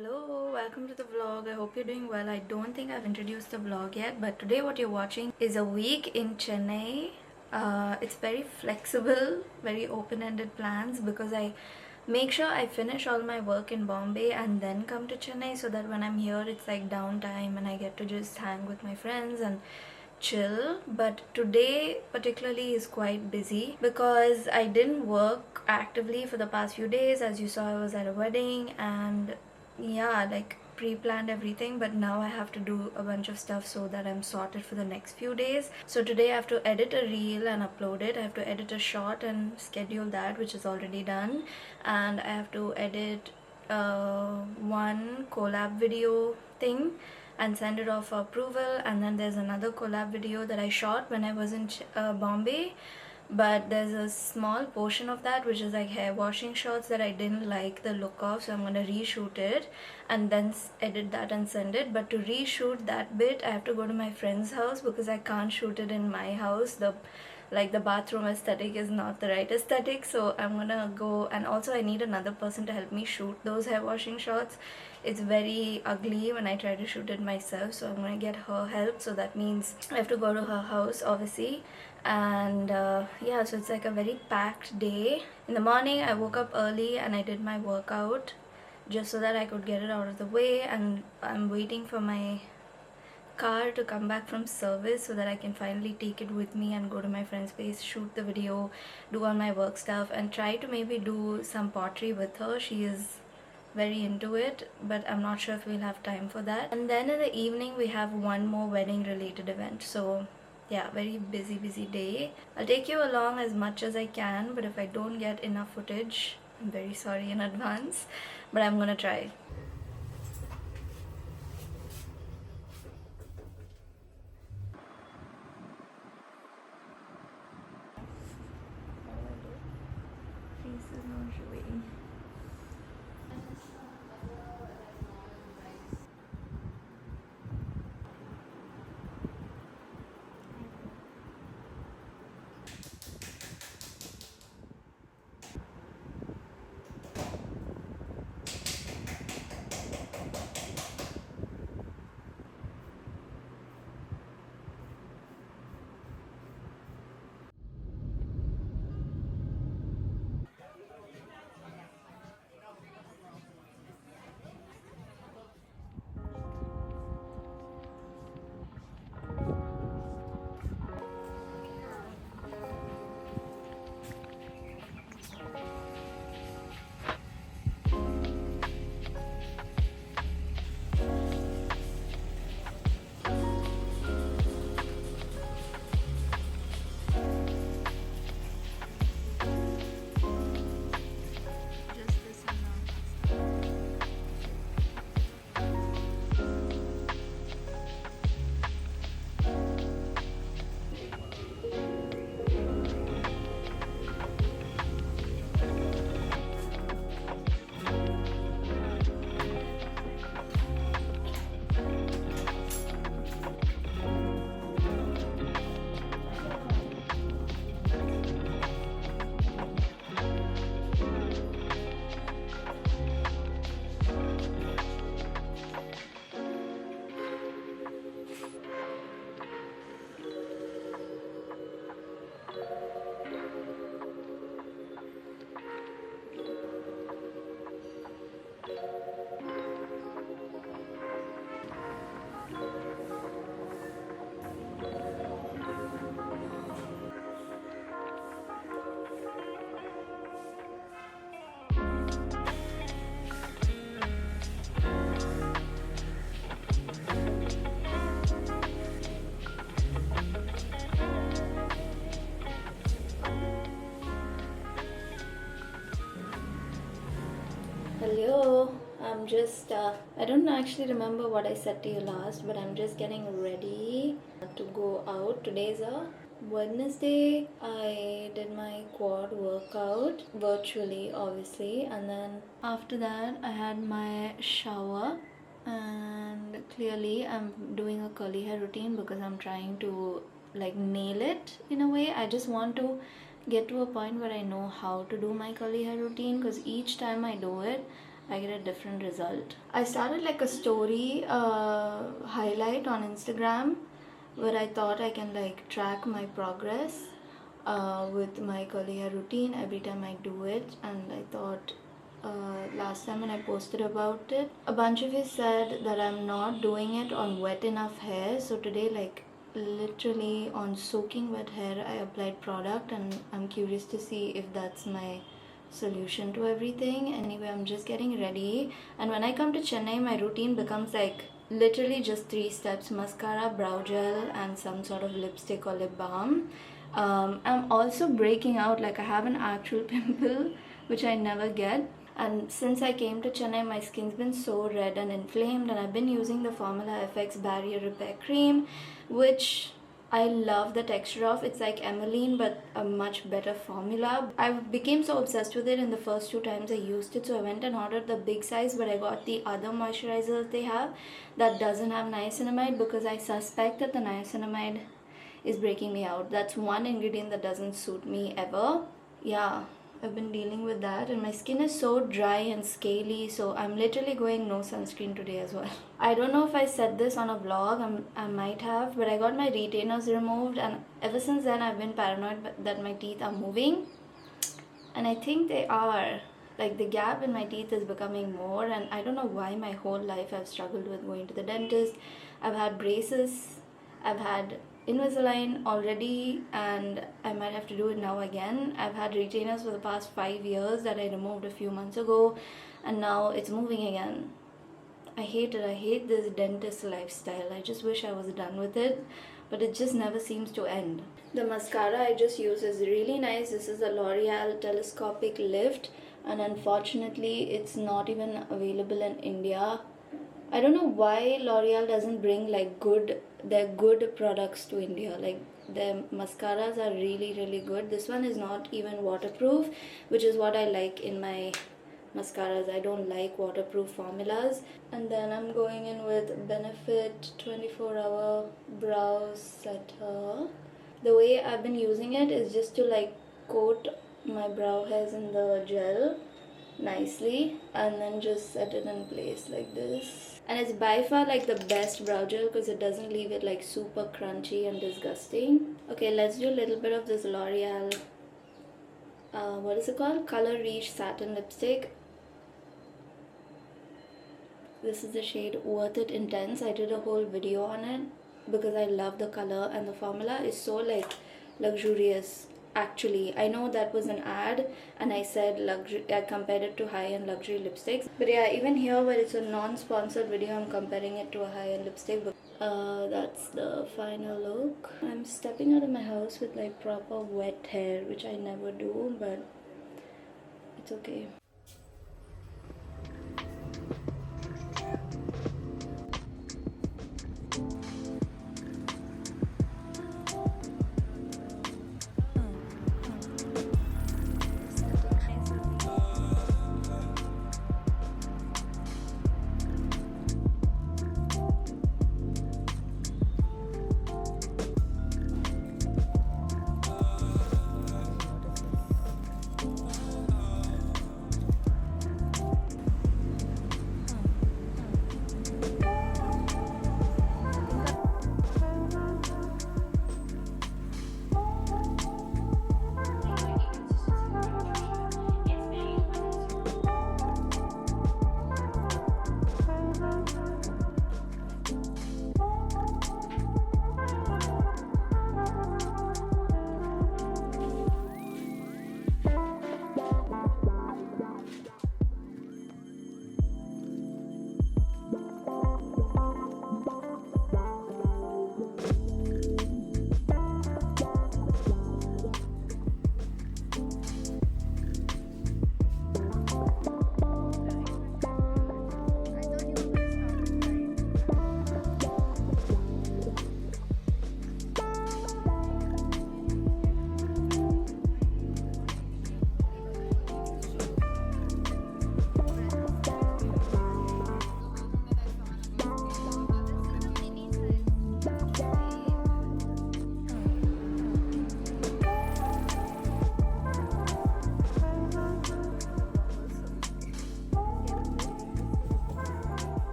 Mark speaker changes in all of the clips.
Speaker 1: Hello, welcome to the vlog. I hope you're doing well. I don't think I've introduced the vlog yet, but today what you're watching is a week in Chennai. It's very flexible, very open-ended plans because I make sure I finish all my work in Bombay and then come to Chennai so that when I'm here it's like downtime and I get to just hang with my friends and chill. But today particularly is quite busy because I didn't work actively for the past few days. As you saw, I was at a wedding and yeah, like pre-planned everything, but now I have to do a bunch of stuff so that I'm sorted for the next few days. So today I have to edit a reel and upload it. I have to edit a shot and schedule that, which is already done, and I have to edit one collab video thing and send it off for approval. And then there's another collab video that I shot when I was in Bombay, but there's a small portion of that which is like hair washing shots that I didn't like the look of, so I'm gonna reshoot it and then edit that and send it. But to reshoot that bit I have to go to my friend's house because I can't shoot it in my house. The bathroom aesthetic is not the right aesthetic, so I'm gonna go, and also I need another person to help me shoot those hair washing shots. It's very ugly when I try to shoot it myself, so I'm gonna get her help. So that means I have to go to her house obviously. And yeah, so it's like a very packed day. In the morning I woke up early and I did my workout just so that I could get it out of the way, and I'm waiting for my car to come back from service so that I can finally take it with me and go to my friend's place, shoot the video, do all my work stuff, and try to maybe do some pottery with her. She is very into it, but I'm not sure if we'll have time for that. And then in the evening we have one more wedding related event. So yeah, very busy day. I'll take you along as much as I can, but if I don't get enough footage, I'm very sorry in advance, but I'm gonna try. Hello, I'm just, I don't actually remember what I said to you last, but I'm just getting ready to go out. Today's a Wednesday. I did my quad workout virtually, obviously, and then after that, I had my shower. And clearly, I'm doing a curly hair routine because I'm trying to like nail it in a way. I just want to get to a point where I know how to do my curly hair routine, because each time I do it I get a different result. I started like a story highlight on Instagram where I thought I can like track my progress with my curly hair routine every time I do it, and I thought last time when I posted about it, a bunch of you said that I'm not doing it on wet enough hair. So today, like literally on soaking wet hair, I applied product, and I'm curious to see if that's my solution to everything. Anyway, I'm just getting ready, and when I come to Chennai, my routine becomes like literally just 3 steps: mascara, brow gel, and some sort of lipstick or lip balm. I'm also breaking out, like I have an actual pimple which I never get. And since I came to Chennai, my skin's been so red and inflamed, and I've been using the Formula FX Barrier Repair Cream, which I love the texture of. It's like Emeline, but a much better formula. I became so obsessed with it in the first 2 times I used it, so I went and ordered the big size, but I got the other moisturizer that they have that doesn't have niacinamide, because I suspect that the niacinamide is breaking me out. That's one ingredient that doesn't suit me ever. Yeah, I've been dealing with that, and my skin is so dry and scaly, so I'm literally going no sunscreen today as well. I don't know if I said this on a vlog, I might have, but I got my retainers removed, and ever since then I've been paranoid that my teeth are moving, and I think they are. Like the gap in my teeth is becoming more, and I don't know why. My whole life I've struggled with going to the dentist. I've had braces, I've had Invisalign already, and I might have to do it now again. I've had retainers for the past 5 years that I removed a few months ago, and now it's moving again. I hate it. I hate this dentist lifestyle. I just wish I was done with it, but it just never seems to end. The mascara I just use is really nice. This is a L'Oreal Telescopic Lift, and unfortunately it's not even available in India. I don't know why L'Oreal doesn't bring like their good products to India. Like their mascaras are really good. This one is not even waterproof, which is what I like in my mascaras. I don't like waterproof formulas. And then I'm going in with Benefit 24-hour brow setter. The way I've been using it is just to like coat my brow hairs in the gel nicely and then just set it in place like this. And it's by far like the best brow gel because it doesn't leave it like super crunchy and disgusting. Okay, let's do a little bit of this L'Oreal what is it called? Color Reach Satin Lipstick. This is the shade Worth It Intense. I did a whole video on it because I love the color, and the formula is so like luxurious. Actually, I know that was an ad and I said luxury, I compared it to high-end luxury lipsticks, but yeah, even here where it's a non-sponsored video, I'm comparing it to a high-end lipstick. That's the final look. I'm stepping out of my house with like proper wet hair, which I never do, but it's okay.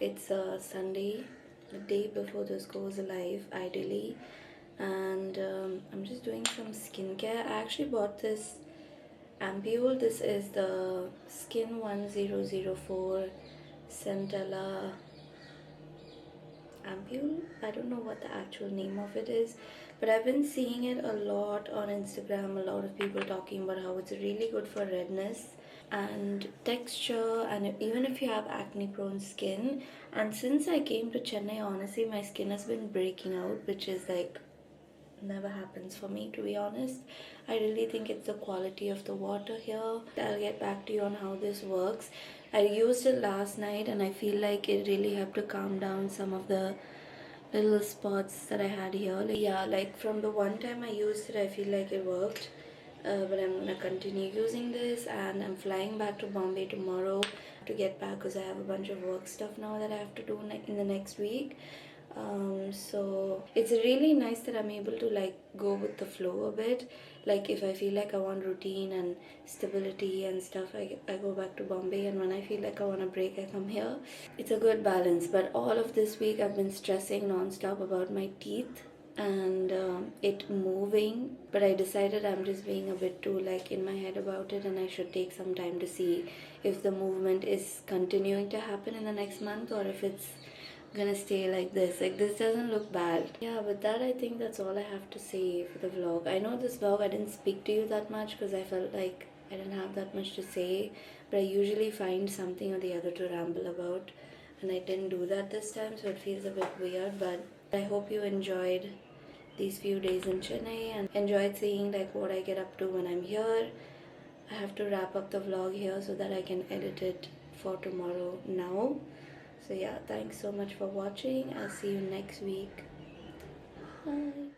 Speaker 1: it's a Sunday, the day before this goes live, ideally. And I'm just doing some skincare. I actually bought this ampule. This is the Skin 1004 Centella ampule. I don't know what the actual name of it is, but I've been seeing it a lot on Instagram. A lot of people talking about how it's really good for redness and texture, and even if you have acne prone skin. And since I came to Chennai, honestly my skin has been breaking out, which is like never happens for me, to be honest. I really think it's the quality of the water here. I'll get back to you on how this works. I used it last night and I feel like it really helped to calm down some of the little spots that I had here. Like, yeah, like from the one time I used it, I feel like it worked. But I'm gonna continue using this, and I'm flying back to Bombay tomorrow to get back because I have a bunch of work stuff now that I have to do in the next week. So it's really nice that I'm able to like go with the flow a bit. Like if I feel like I want routine and stability and stuff, I go back to Bombay, and when I feel like I want a break, I come here. It's a good balance. But all of this week I've been stressing non-stop about my teeth and it moving, but I decided I'm just being a bit too like in my head about it, and I should take some time to see if the movement is continuing to happen in the next month or if it's gonna stay like this. Like this doesn't look bad. Yeah, with that I think that's all I have to say for the vlog. I know this vlog I didn't speak to you that much because I felt like I didn't have that much to say, but I usually find something or the other to ramble about, and I didn't do that this time, so it feels a bit weird. But I hope you enjoyed these few days in Chennai and enjoyed seeing like what I get up to when I'm here. I have to wrap up the vlog here so that I can edit it for tomorrow now. So yeah, thanks so much for watching. I'll see you next week. Bye.